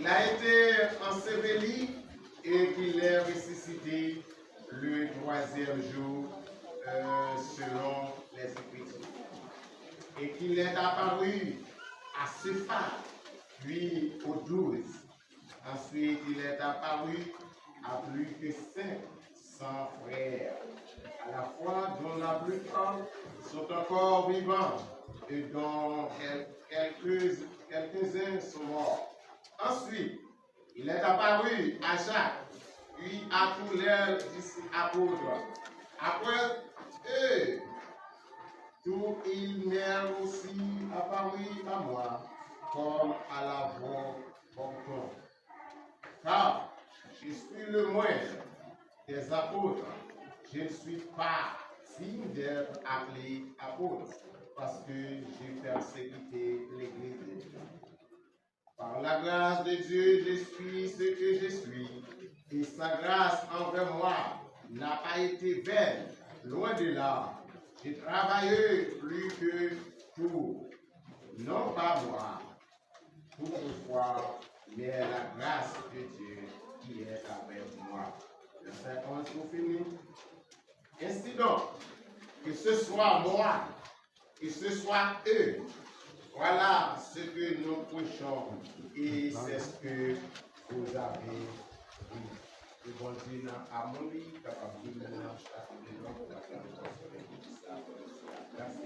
Il a été enseveli et qu'il est ressuscité le troisième jour selon les Écritures. Et qu'il est apparu à Céphas, puis aux 12. Ensuite, il est apparu à plus que 500 frères, à la fois dont la plupart sont encore vivants et dont quelques-uns sont morts. Ensuite, il est apparu à Jacques, puis à tous les disciples apôtres. Après eux, tout il m'est aussi apparu à moi, comme à la voix portant. Car je suis le moindre des apôtres. Je ne suis pas digne d'être appelé apôtre, parce que j'ai persécuté l'Église de Dieu. Par la grâce de Dieu, je suis ce que je suis, et sa grâce envers moi n'a pas été vaine, loin de là. J'ai travaillé plus que tout, non pas moi, toutefois, mais la grâce de Dieu qui est avec moi. Verset 11 pour finir. Ainsi donc, que ce soit moi, que ce soit eux, voilà ce que nous prêchons et c'est ce que vous avez vu. Le bon Dieu n'a à mourir, capable de nous chaque Merci.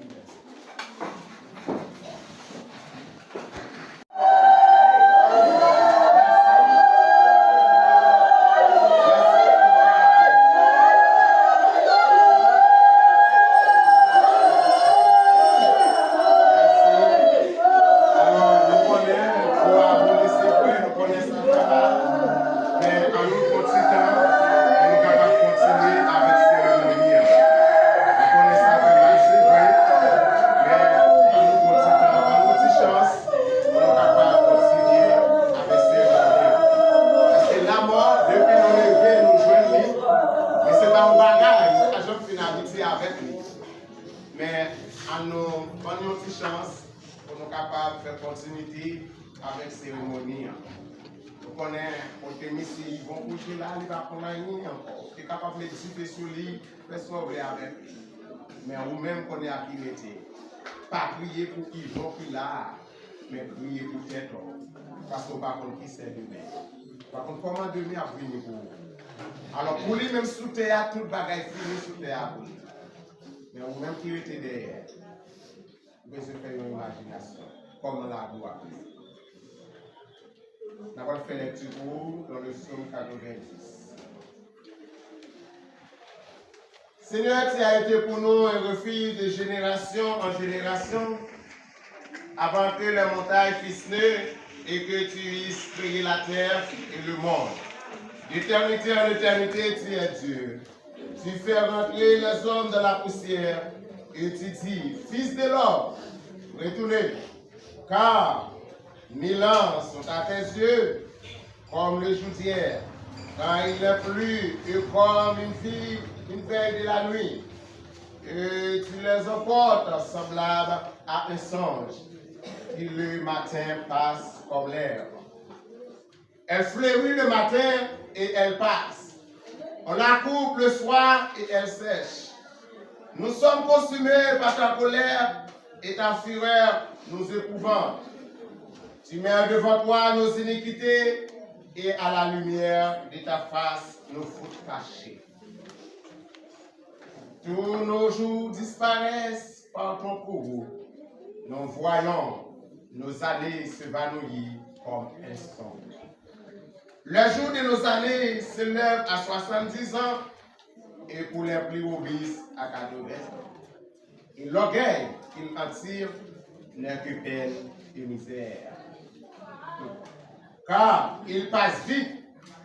Mais en nous prenons une chance pour nous capables de faire continuité avec cérémonie. Nous connaissons, on te mis si ils vont coucher là, ils vont prendre un encore. Tu es capable de méditer sur lui, faire sauver avec lui. Mais vous-même, qu'on est à qui métier. Pas prier pour qui vont qui là, mais prier pour tête. Parce qu'on ne sait pas qui c'est demain. Par contre, comment demain a venir pour vous? Alors, pour lui, même sous terre, tout le bagage fini sous terre pour lui. Mais vous-même qui était derrière, vous pouvez se faire une imagination, comme la gloire. Nous avons fait lecture dans le psaume 90. Seigneur, tu as été pour nous un refuge de génération en génération, avant que les montagnes ficelées et que tu eusses créé la terre et le monde. D'éternité en éternité, tu es Dieu. Tu fais rentrer les hommes dans la poussière et tu dis, Fils de l'homme, retournez, car 1000 ans sont à tes yeux comme le jour d'hier, quand il n'est plus que comme une veille de la nuit, et tu les emportes semblables à un songe, qui le matin passe comme l'herbe. Elle fleurit le matin et elle passe. On la coupe le soir et elle sèche. Nous sommes consumés par ta colère et ta fureur nous épouvante. Tu mets devant toi nos iniquités et à la lumière de ta face nos fautes cachées. Tous nos jours disparaissent par ton courroux. Nous voyons nos années s'évanouir comme un songe. Le jour de nos années s'élève à 70 ans et pour les plus obéis à 80 ans. Et l'orgueil qu'il en tire n'est que peine et misère. Car il passe vite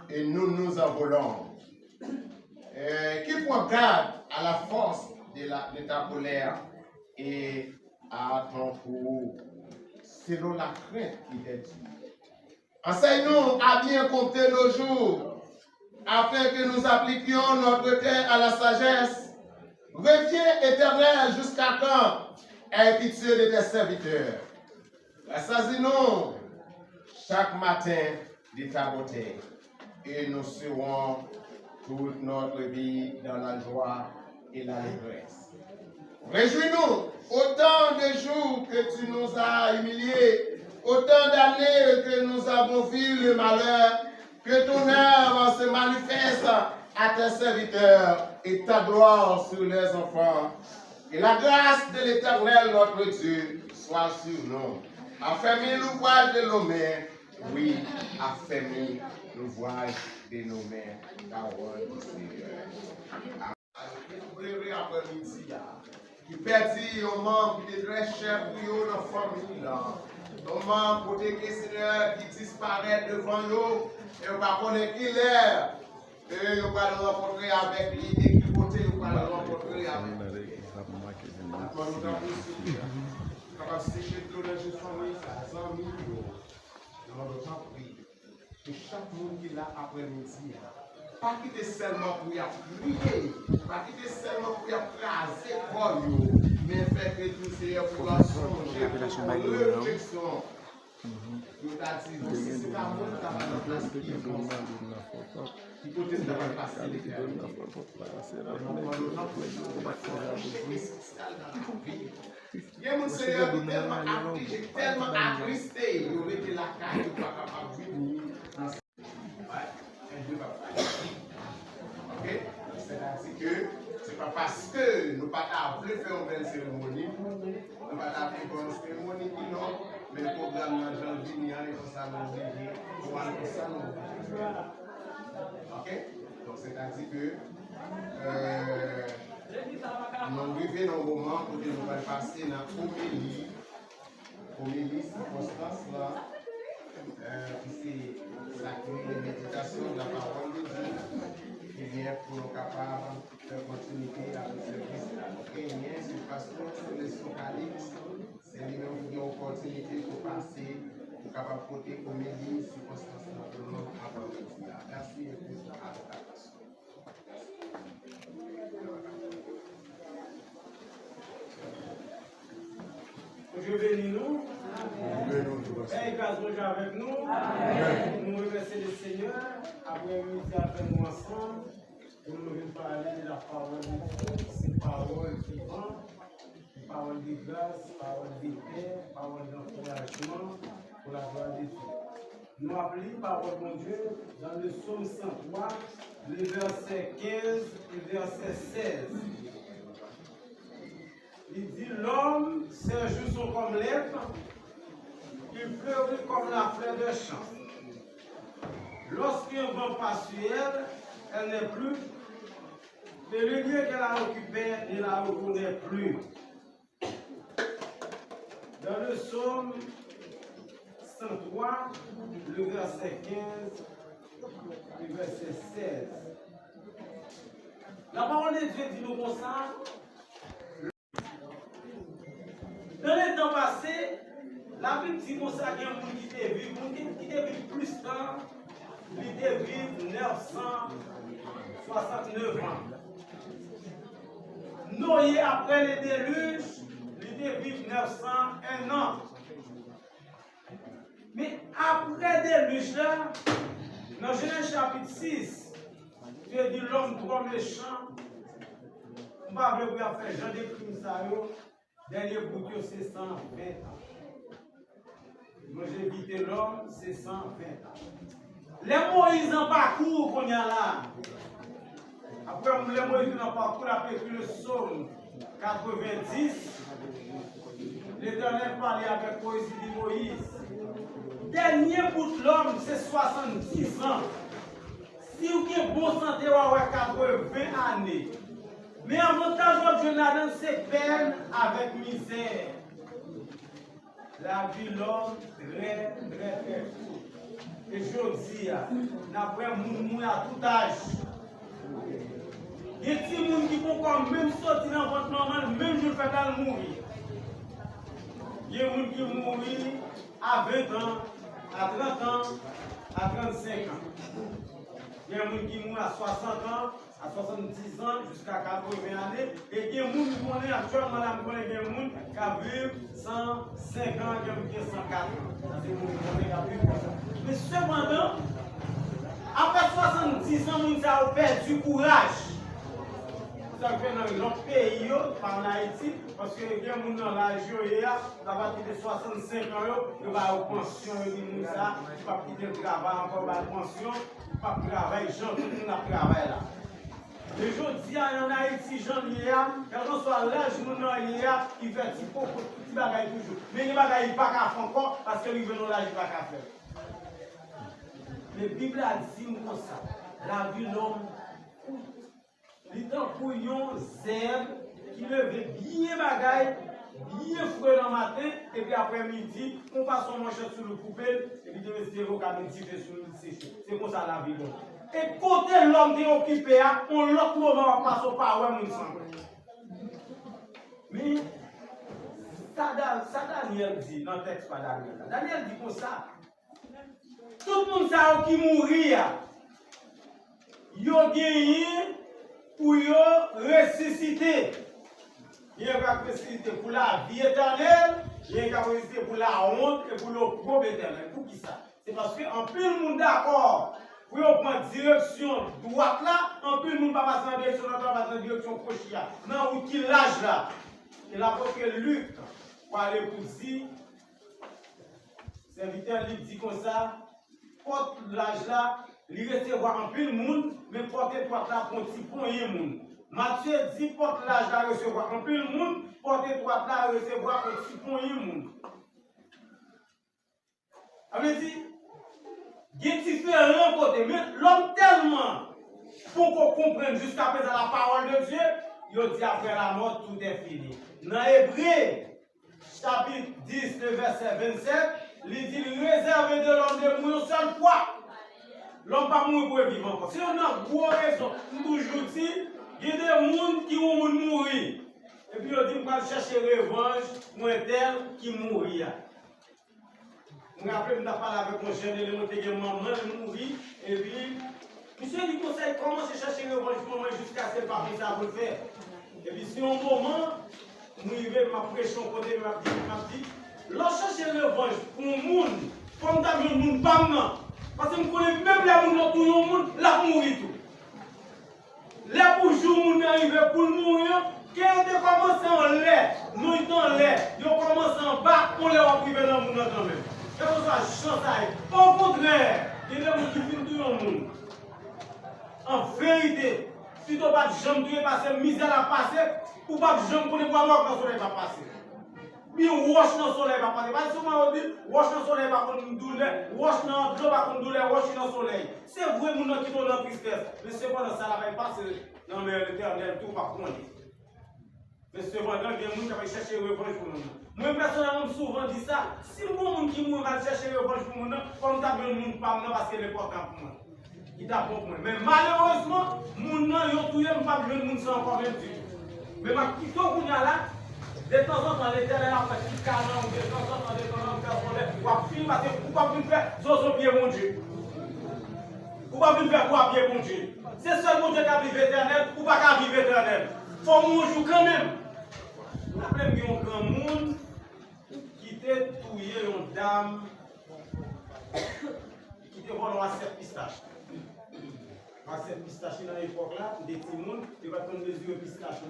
et nous nous envolons. Qui prend garde à la force de ta colère et à ton courroux, selon la crainte qui est due. Enseigne-nous à bien compter nos jours, afin que nous appliquions notre cœur à la sagesse. Reviens, Éternel, jusqu'à quand? Aie pitié de tes serviteurs. Assasie-nous chaque matin de ta beauté, et nous serons toute notre vie dans la joie et l'allégresse. Réjouis-nous, autant de jours que tu nous as humiliés, autant d'années que nous avons vu le malheur, que ton œuvre se manifeste à tes serviteurs et ta gloire sur les enfants. Et la grâce de l'Éternel, notre Dieu, soit sur nous. Affermis l'ouvrage de nos mains, oui, affermis l'ouvrage de nos mains. Parole du Seigneur. Après-midi, qui perdit au membre qui est très cher pour eux dans la famille. Nos membres pour des Seigneur qui disparaît devant nous et on va connaître qui l'est. Et on va le rencontrer avec l'idée qui côté, on va le rencontrer avec lui. Nous avons séché tout le jeu de famille, ça a 100 000 euros. Nous avons pris que chaque monde qui est là après-midi, pas quitter seulement pour y prier, pas quitter seulement pour y craser pour nous, mais faire que tout c'est pour songer, pour réflexion. Nous avons dit, si c'est un monde qui va dans la place qui est comme ça, qui peut être dans le passé, il y a mon Seigneur qui est tellement attristé, il aurait été la carte qui n'est pas capable de vivre dans ce ok? C'est-à-dire que ce n'est pas parce que nous ne pas voulu faire une belle cérémonie, nous ne pas faire une cérémonie, non, mais le programme dans janvier, il est comme ça, nous ok? Donc c'est-à-dire que nous arrivons dans un moment où nous allons passer dans l'homélie, circonstance là, qui c'est l'accueil de méditation de la parole de Dieu, qui vient pour nous capables de continuer avec le service. Et bien, c'est le pasteur sur les socaliques, c'est lui-même qui a l'opportunité pour passer, pour capable porter comédie, circonstance là, pour nous avant de dire. Merci et pour la adaptation. Je bénis nous. Et grâce avec nous. Nous remercions le Seigneur. Après midi avec nous ensemble. Pour nous venir parler de la parole de Dieu. C'est parole vivante, parole de grâce, parole de paix, parole d'encouragement pour la gloire de Dieu. Nous appelons parole de Dieu dans le psaume 103, le verset 15 et verset 16. Il dit, l'homme, ses jours sont comme l'herbe, il fleurit comme la fleur de champ. Lorsqu'un vent passe sur elle, elle n'est plus, et le lieu qu'elle a occupé ne la reconnaît plus. Dans le psaume 103, le verset 15, le verset 16. La parole de Dieu dit nous comme ça. Dans les temps passés, la Bible dit comme ça qu'il y a un monde qui vit plus de temps, il vit 969 ans. Noé, après le déluge, il vit 901 ans. Mais après le déluge, là, dans Genèse chapitre 6, Dieu dit l'homme trop méchant. On va faire Jean décrit ça. Dernier bout, c'est 120 ans. Moi, j'ai évité l'homme, c'est 120 ans. Les Moïse en parcours qu'on y a là. Après, les Moïse en parcours, après le psaume 90, l'Éternel parlait avec Moïse, il dit Moïse. Dernier bout de l'homme, c'est 70 ans. Si vous avez bon santé, vous avez 80 années. Mais avantage de Jonathan, c'est peine avec misère. La vie de l'homme, très, très, très courte. Et je dis, d'après mon à tout âge, il y a des gens qui vont quand même sortir dans votre normal, même je fais dans le mourir. Il y a des gens qui mourent à 20 ans, à 30 ans, à 35 ans. Il y a des gens qui mourent à 60 ans, à 70 ans, jusqu'à 80 années. Et il y a des gens qui mourent actuellement, il y a des gens qui vivent 105 ans, qui vivent 104 ans. Mais cependant, après 70 ans, nous avons perdu du courage. ça fait dans l'autre pays, pas en Haïti, parce que il y a des gens dans l'âge, à partir de 65 ans, ils vont avoir pension, ils disent ça, ils ne vont pas quitter le travail, encore pas de pension, ils ne vont pas travailler, gens, tout le monde a travaillé là. Le jour dit en Haïti, Jean Liéa, quand on soit l'âge, mon nom Liéa, il fait petit peu, petit bagaille toujours. Mais les bagailles, il ne pas qu'à faire encore, parce que lui, veut l'âge, il ne pas qu'à faire. La Bible a dit comme ça, la vie de l'homme, il est pour un zèbre qui levait bien bagaille, bien frais dans le matin, et puis après-midi, on passe son manchette sur le coupé, et puis il se voit comme petit sur le séché. C'est comme ça la vie de l'homme. Et côté l'homme qui est occupé, on l'autre moment passe au pas, ouais, mon sang. Mais, ça Daniel dit, dans le texte pas Daniel. Daniel dit comme ça. Tout le monde sait qui mourit, il a gagné pour ressusciter. Il y a une ressusciter pour la vie éternelle, il y a une ressusciter pour la honte et pour le pauvre éternel. Pour qui ça? C'est parce qu'en plus le monde d'accord. Pour prendre direction droite là, en plus le monde va passer en direction droite, va passer en direction gauche là. Non, où qu'il l'âge là. Et l'apôtre Luc, pour aller pour dire, serviteur Luc dit comme ça. Porte l'âge là, il recevoir un peu de monde, mais porte droite là pour un petit point de monde. Matthieu dit porte l'âge là recevoir un peu de monde, porte droite là recevoir un petit point de monde. Avez dit, il y a différents côtés, mais l'homme tellement, pour qu'on comprenne jusqu'à présent la parole de Dieu, il dit après la mort tout est fini. Dans Hébreu, chapitre 10, le verset 27, il dit réservé de l'homme de mourir une seule fois. L'homme ne va pas mourir pour vivre encore. Si on a une bonne raison, toujours dit, il y a des gens qui vont mourir. Et puis on dit qu'on va chercher revanche pour un tel qui mourit. Je me rappelle, je parlé avec mon jeune, il m'a dit que maman mourit. Et puis, monsieur lui conseille comment se chercher revanche pour moi jusqu'à ce que ça vous le faire. Et puis si au moment, je vais ma pression côté de ma vie, lorsque chercher revanche pour le monde, comme t'as vu le monde, pas maintenant. Parce que je connais même les gens tout le monde, là mourir tout. Là pour jour, on arrive pour mourir, quand on commence en l'air, nous en l'air, on commence en bas, on les va priver dans le monde quand même. C'est pour ça chance à elle. Au contraire, il y a des gens qui filment tout le monde. En vérité, si tu n'as pas de jambes, tu es passé, misère à passer, ou pas de jambes, tu ne pas voir quand le soleil va passer. Bien, wash dans le soleil va passer. Parce que souvent on dit, wash dans le soleil va contre une douleur, wash dans l'eau va contre une douleur, wash dans le soleil. C'est vrai, mon nom qui sont dans la tristesse. Mais c'est pas dans ça, la va passer. Non, mais l'éternel, tout va prendre. Mais cependant, il y a des gens qui vont chercher revanche pour nous. Moi, personnellement, souvent dit ça. Si le monde qui mourit va chercher revanche pour nous, comme t'as vu le monde pas parce que c'est important pour moi. Il t'a bon pour moi. Mais malheureusement, mon nom, il y a tout le monde pas besoin de monde sans encore même du tout. Mais ma petite qu'on a là, de temps en temps, l'éternel a fait petit canon, de temps en temps, on va finir parce que vous ne pouvez pas faire zozo pied mon Dieu. Vous ne pouvez pas faire quoi pied mon Dieu. C'est seul mon Dieu qui a vivre éternel, ou pas qu'à vivre éternel. Il faut manger quand même. Vous avez vu un grand monde qui était touillé une dame qui était volée à 7 pistaches. À 7 pistaches dans l'époque là, des petits monde, ils vont prendre des yeux pistaches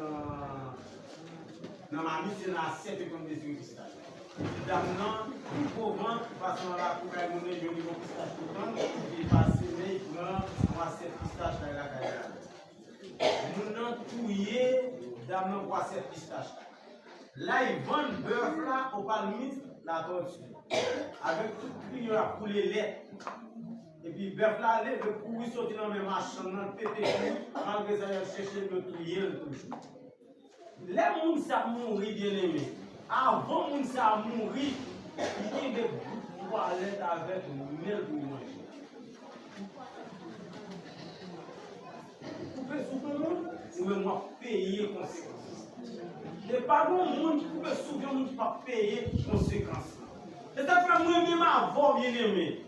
dans ma vie, c'est à 7 et comme des yeux pistaches. Les dames non, pauvres, passant là pour qu'elles monnaient, ils ont pistache tout le temps, ils passent, ils prennent 7 pistaches dans la carrière. Nous avons touillé, dame non, 7 pistaches. Là, ils vendent bœuf là au palmite, la tortue. Avec tout le prix, il a coulé lait. Et puis, bœuf là, le pourri sorti dans mes machins, dans le pété, malgré ça, il a cherché de touiller le toujours. Les gens ça mourir bien aimé. Avant les gens ça mourir, il y a des bouts de toilette avec mille pour manger. Vous pouvez souffrir le monde, ou même moi payer conséquences. Il n'y a pas de monde qui peut souffrir, le monde qui ne peut pas payer conséquences. Et ça fait moi-même avant bien aimé.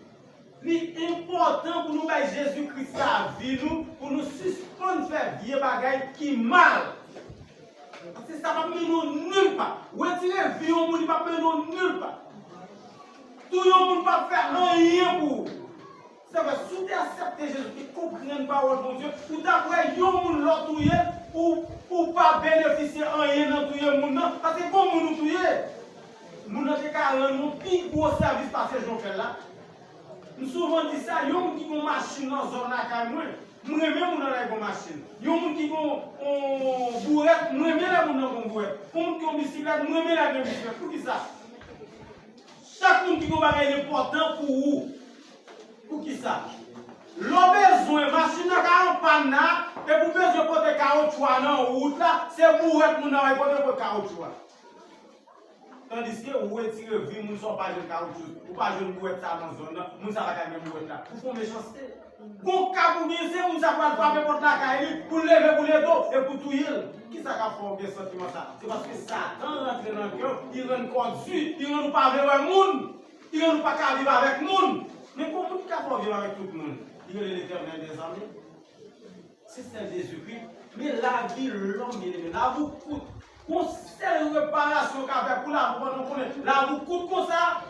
C'est important pour nous faire Jésus-Christ à vie, pour nous suspendre faire vieux bagailles qui mal. Parce que ça ne va pas mener nulle part. Retirer vie au monde, il ne va pas mener nulle part. Tout le monde ne va pas faire rien pour. Ça va, si tu acceptes Jésus, tu comprends la parole de Dieu, ou d'après, il y a un monde l'autre, ou pour pas bénéficier en rien dans tout le monde. Parce que comme nous tout nous n'avons qu'à rendre un plus gros service par ces gens là. Nous souvent dit ça, il y a des gens qui ont une machine dans la zone là, moi-même, je n'ai pas machine. Il y a des gens qui ont une bourrette, moi-même, je n'ai pas une bourrette. Il y a des gens qui ont une bicyclette, moi-même, je n'ai pas une bicyclette. Pour qui ça? Chaque monde qui a un bagage important pour vous. Pour qui ça? L'on besoin, machine à 40 pannes, et pour besoin de porter caoutchouc dans la route, c'est bourrette qui a porter caoutchouc. Tandis que vous retirez vie, nous ne sommes pas de caoutchouc, ou pas de bourrette ça dans la zone, nous ne sommes pas de bourrette là. Vous faites méchanceté. Bon cas pour bien, c'est nous avons frapper contre la caille, pour lever pour les dos et pour tout yel. Qui ça qui a fait un sentiment ça? C'est parce que Satan rentre dans le cœur, il rend conduit, il rend nous pas vivre avec le monde, il rend nous pas vivre avec le monde. Mais comment il a fait vivre avec tout le monde? Il est l'éternel des armées. C'est celle de Jésus-Christ. Mais la vie, l'homme, il est là, vous coûte. Une seule réparation qu'a fait pour la vous là, vous coûte comme ça.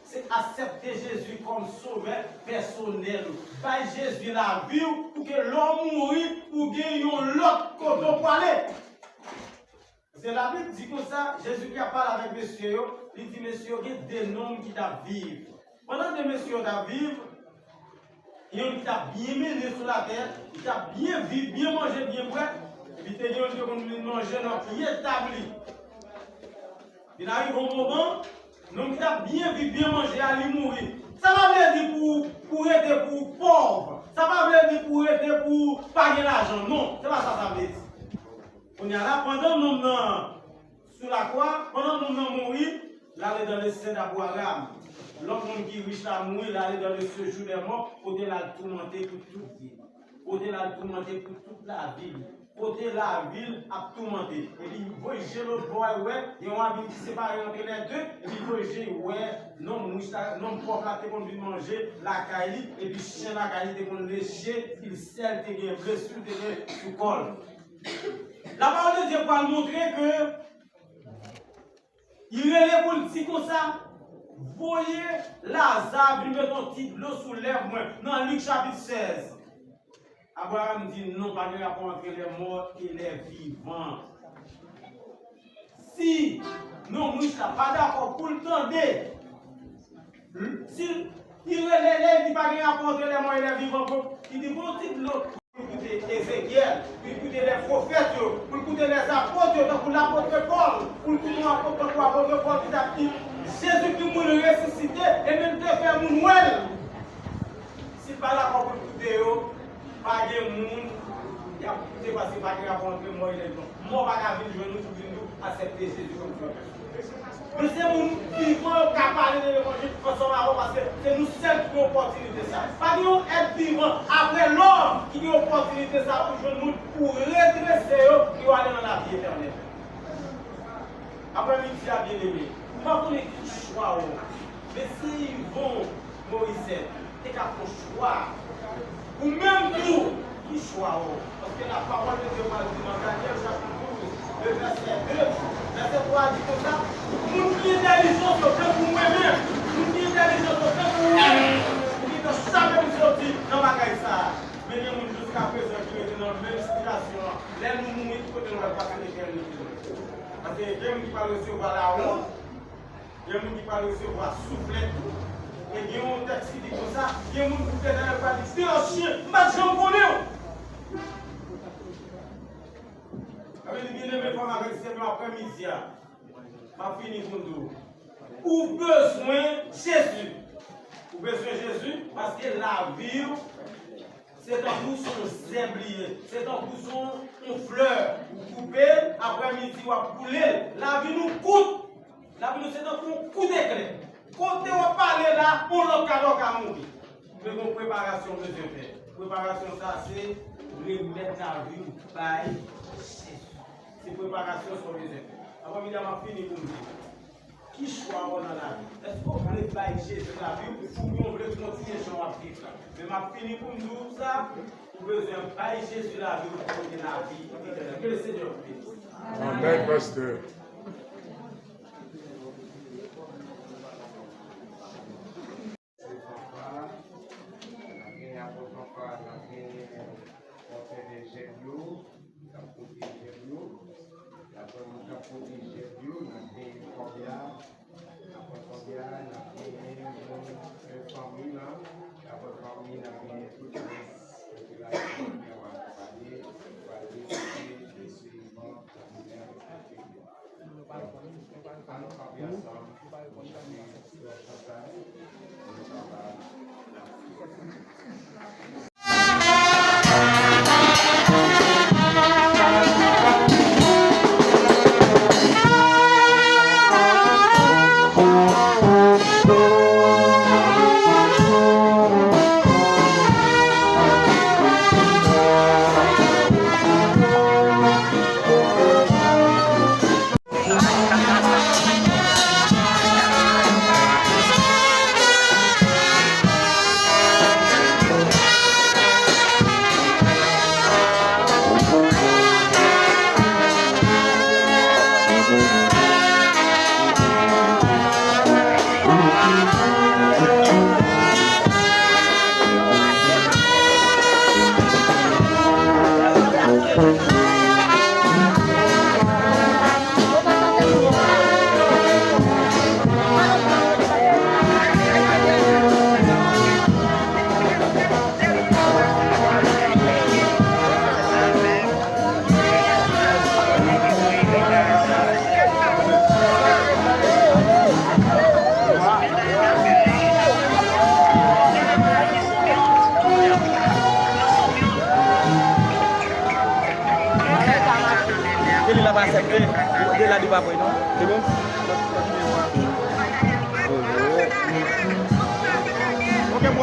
C'est accepter Jésus comme sauveur personnel. Par Jésus la vie pour que l'homme mourit, pour gagner l'autre côté pour aller. C'est la Bible dit comme ça, Jésus qui a parlé avec monsieur, il dit monsieur, il y a des hommes qui doivent vivre. Pendant que monsieur doivent vivre, il y a qui t'a bien mené sur la terre, il t'a bien vivre, bien manger, bien boire, et puis il y a qui ont manger dans le pied établi. Il arrive au moment, nous qui t'a bien vivre, bien manger, aller mourir. Ça va dire pour aider pour pauvre. Ça va dire pour aider pour payer l'argent. Non, c'est pas ça ça veut dire. On y a là, pendant nous sur la croix, pendant nous mourir, là, on est dans le sein d'Abraham. L'homme qui est riche à mourir, là, dans le séjour des morts, côté la tourmenter pour toute vie. Côté la tourmenter pour toute la ville. Côté la ville a tourmenté. Et puis, il faut gérer l'autre boy, ouais, et on a dit séparer entre les deux, et puis il faut gérer, ouais, non, non, pour la qu'on vient manger, la caille, et puis chien la caille, qu'on lécher, il sert, il y a blessure, il y a sous col. La parole de Dieu va montrer que il est pour le petit comme ça. Voyez Lazare, il met un petit l'eau sous lèvres, dans Luc chapitre 16. Abraham dit non, pas de rapport entre les morts et les vivants. Si non, nous ne sommes pas d'accord pour le temps, si il ne dit pas de rapport entre les morts et les vivants, il dit bon, type l'autre. Pour écouter Ézéchiel, pour écouter les prophètes, pour écouter les apôtres, pour l'apôtre Paul, pour écouter l'apôtre Paul qui a dit Jésus qui m'a ressuscité et même te faire mon nouvel. Si pas là pour écouter, pas de monde, il y a écouté parce que pas de rapport entre moi et les gens. Moi, pas de venir nous accepter Jésus comme Dieu. Mais c'est mon vivant qui a parlé de l'évangile parce que c'est nous seuls qui avons l'opportunité de ça. Pas de être vivant après l'homme qui a l'opportunité de ça pour redresser eux et aller dans la vie éternelle. Après, il a bien aimé. Pas pour les choix, mais s'ils vont, Moïse, c'est qu'à faire choix. Ou même tout, qui choix. Parce que la parole de Dieu m'a dit dans Daniel chapitre 12, le verset 2, verset 3 dit comme ça. Nous qui intelligence au temps pour moi-même. Nous qui intelligence au temps pour moi-même. Nous qui ne savons pas sortir dans la caille ça. Mais nous jusqu'à présent qui sont dans la même situation. Là, nous mourons côté de la passer l'éternité. Parce que quelqu'un qui va recevoir la honte. Il y a des gens qui parlent recevoir souffler tout. Et il y a un texte qui dit comme ça. Il y a des gens qui disent dans le parti, c'est un chien, je ne connais pas. Avec les bien-aimés femmes avec ces après-midi, ma fini pour nous. Ou besoin Jésus. Ou besoin Jésus parce que la vie, c'est un bousson zéblier, c'est un bousson, une fleur. Vous coupez, après-midi, vous coulez. La vie nous coûte. La vie, c'est un coup d'éclair. Quand on parle là, on l'a qu'à mourir. Mais une préparation que je fais. Préparation, ça, c'est remettre la vie par Jésus. C'est préparation sur les effets. Avant, il y a fini pour nous. Qui choisit dans la vie? Est-ce qu'on veut par Jésus la vie ou on veut continuer sur la vie? Mais ma fini pour nous, ça, vous besoin par Jésus la vie pour continuer la vie. Que le Seigneur puisse. Amen, pasteur. Porter des genoux,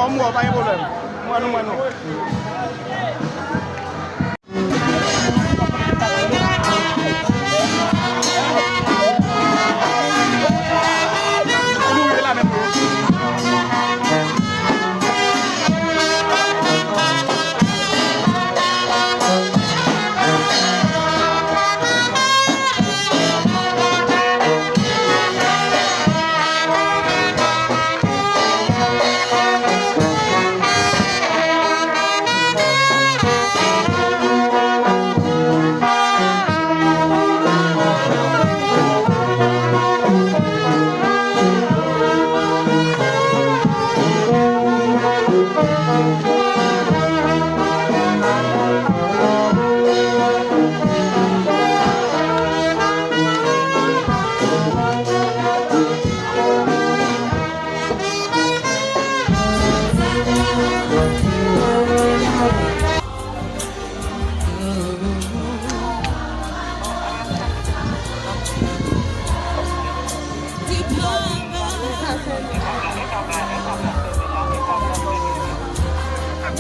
Moi, pas de problème. Moi, non.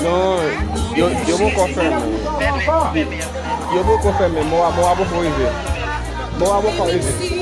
Non, yo vou confirmer. Yo vou confirmer, moi vou corriger. Moi vou corriger.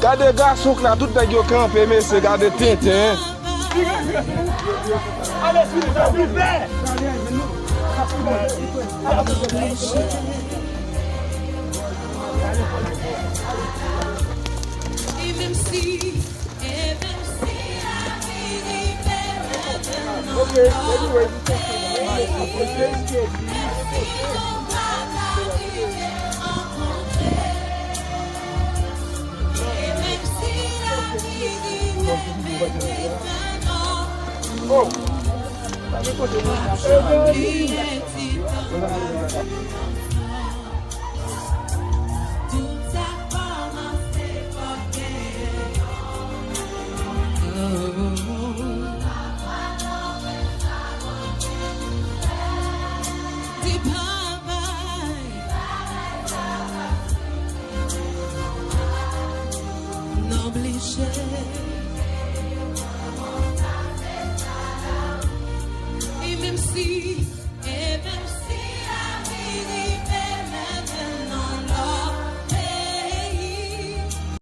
Gardez garçon là, tout le monde campé, mais c'est garder Tintin. cher.